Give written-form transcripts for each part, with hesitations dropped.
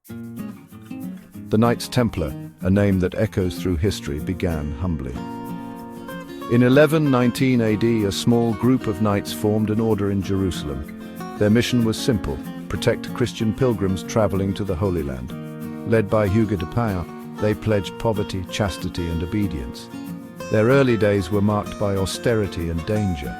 The Knights Templar, a name that echoes through history, began humbly. In 1119 AD, a small group of knights formed an order in Jerusalem. Their mission was simple: protect Christian pilgrims traveling to the Holy Land. Led by Hugues de Payens, they pledged poverty, chastity, and obedience. Their early days were marked by austerity and danger.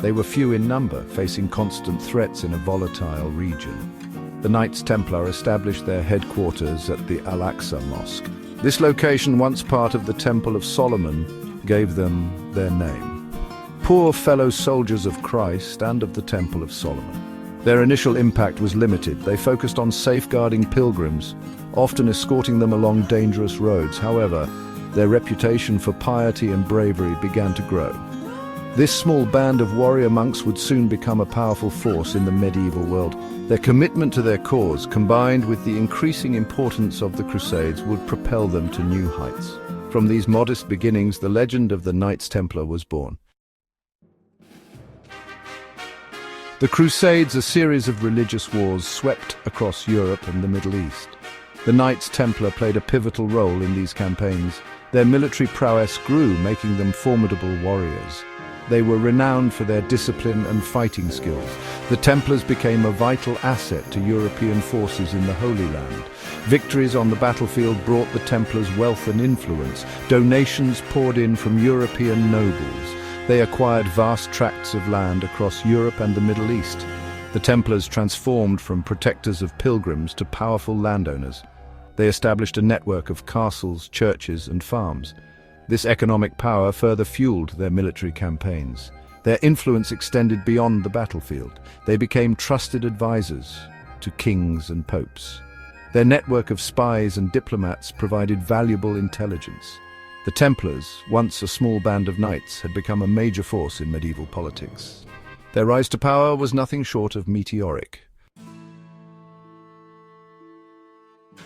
They were few in number, facing constant threats in a volatile region. The Knights Templar established their headquarters at the Al-Aqsa Mosque. This location, once part of the Temple of Solomon, gave them their name. Poor fellow soldiers of Christ and of the Temple of Solomon. Their initial impact was limited. They focused on safeguarding pilgrims, often escorting them along dangerous roads. However, their reputation for piety and bravery began to grow. This small band of warrior monks would soon become a powerful force in the medieval world. Their commitment to their cause, combined with the increasing importance of the Crusades, would propel them to new heights. From these modest beginnings, the legend of the Knights Templar was born. The Crusades, a series of religious wars, swept across Europe and the Middle East. The Knights Templar played a pivotal role in these campaigns. Their military prowess grew, making them formidable warriors. They were renowned for their discipline and fighting skills. The Templars became a vital asset to European forces in the Holy Land. Victories on the battlefield brought the Templars wealth and influence. Donations poured in from European nobles. They acquired vast tracts of land across Europe and the Middle East. The Templars transformed from protectors of pilgrims to powerful landowners. They established a network of castles, churches, and farms. This economic power further fueled their military campaigns. Their influence extended beyond the battlefield. They became trusted advisors to kings and popes. Their network of spies and diplomats provided valuable intelligence. The Templars, once a small band of knights, had become a major force in medieval politics. Their rise to power was nothing short of meteoric.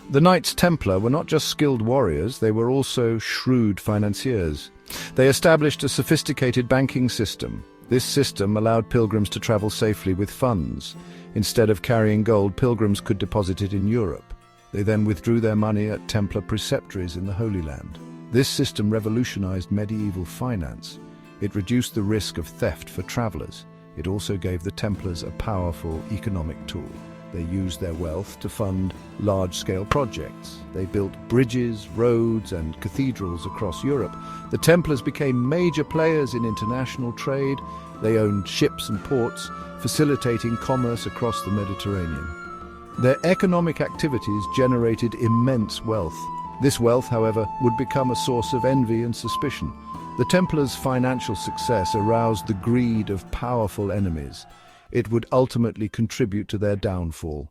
The Knights Templar were not just skilled warriors, they were also shrewd financiers. They established a sophisticated banking system. This system allowed pilgrims to travel safely with funds. Instead of carrying gold, pilgrims could deposit it in Europe. They then withdrew their money at Templar preceptories in the Holy Land. This system revolutionized medieval finance. It reduced the risk of theft for travelers. It also gave the Templars a powerful economic tool. They used their wealth to fund large-scale projects. They built bridges, roads, and cathedrals across Europe. The Templars became major players in international trade. They owned ships and ports, facilitating commerce across the Mediterranean. Their economic activities generated immense wealth. This wealth, however, would become a source of envy and suspicion. The Templars' financial success aroused the greed of powerful enemies. It would ultimately contribute to their downfall.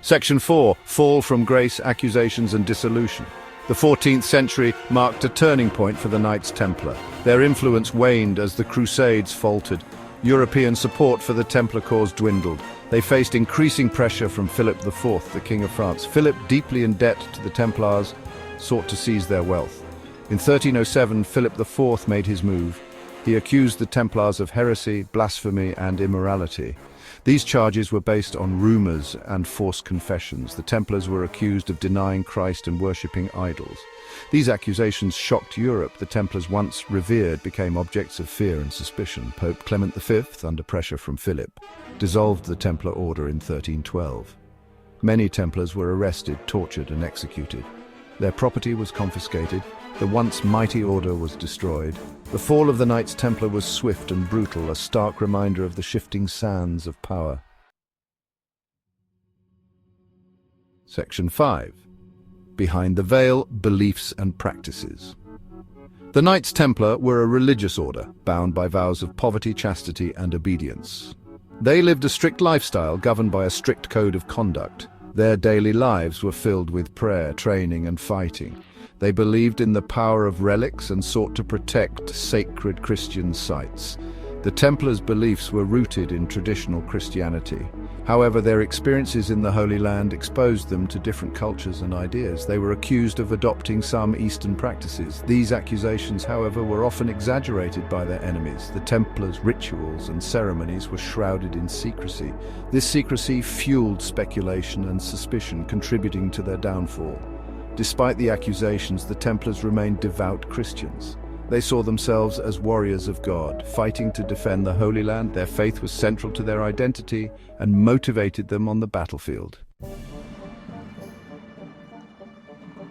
Section 4. Fall from grace, accusations and dissolution. The 14th century marked a turning point for the Knights Templar. Their influence waned as the Crusades faltered. European support for the Templar cause dwindled. They faced increasing pressure from Philip IV, the King of France. Philip, deeply in debt to the Templars, sought to seize their wealth. In 1307, Philip IV made his move. He accused the Templars of heresy, blasphemy, and immorality. These charges were based on rumors and forced confessions. The Templars were accused of denying Christ and worshipping idols. These accusations shocked Europe. The Templars, once revered, became objects of fear and suspicion. Pope Clement V, under pressure from Philip, dissolved the Templar order in 1312. Many Templars were arrested, tortured, and executed. Their property was confiscated. The once mighty order was destroyed. The fall of the Knights Templar was swift and brutal, a stark reminder of the shifting sands of power. Section 5. Behind the Veil, Beliefs and Practices. The Knights Templar were a religious order, bound by vows of poverty, chastity, and obedience. They lived a strict lifestyle governed by a strict code of conduct. Their daily lives were filled with prayer, training, and fighting. They believed in the power of relics and sought to protect sacred Christian sites. The Templars' beliefs were rooted in traditional Christianity. However, their experiences in the Holy Land exposed them to different cultures and ideas. They were accused of adopting some Eastern practices. These accusations, however, were often exaggerated by their enemies. The Templars' rituals and ceremonies were shrouded in secrecy. This secrecy fueled speculation and suspicion, contributing to their downfall. Despite the accusations, the Templars remained devout Christians. They saw themselves as warriors of God, fighting to defend the Holy Land. Their faith was central to their identity and motivated them on the battlefield.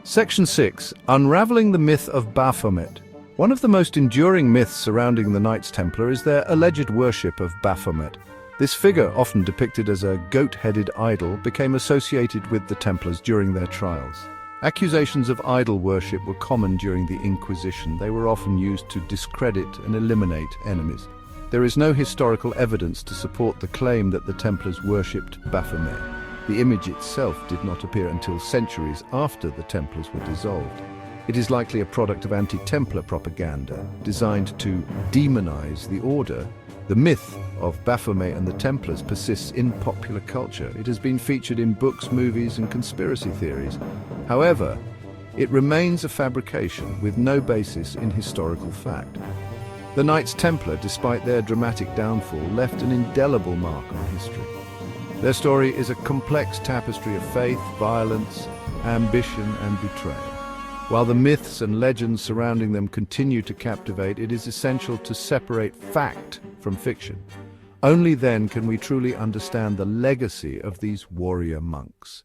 Section 6. Unraveling the myth of Baphomet. One of the most enduring myths surrounding the Knights Templar is their alleged worship of Baphomet. This figure, often depicted as a goat-headed idol, became associated with the Templars during their trials. Accusations of idol worship were common during the Inquisition. They were often used to discredit and eliminate enemies. There is no historical evidence to support the claim that the Templars worshipped Baphomet. The image itself did not appear until centuries after the Templars were dissolved. It is likely a product of anti-Templar propaganda, designed to demonize the order. The myth of Baphomet and the Templars persists in popular culture. It has been featured in books, movies, and conspiracy theories. However, it remains a fabrication with no basis in historical fact. The Knights Templar, despite their dramatic downfall, left an indelible mark on history. Their story is a complex tapestry of faith, violence, ambition, and betrayal. While the myths and legends surrounding them continue to captivate, it is essential to separate fact from fiction. Only then can we truly understand the legacy of these warrior monks.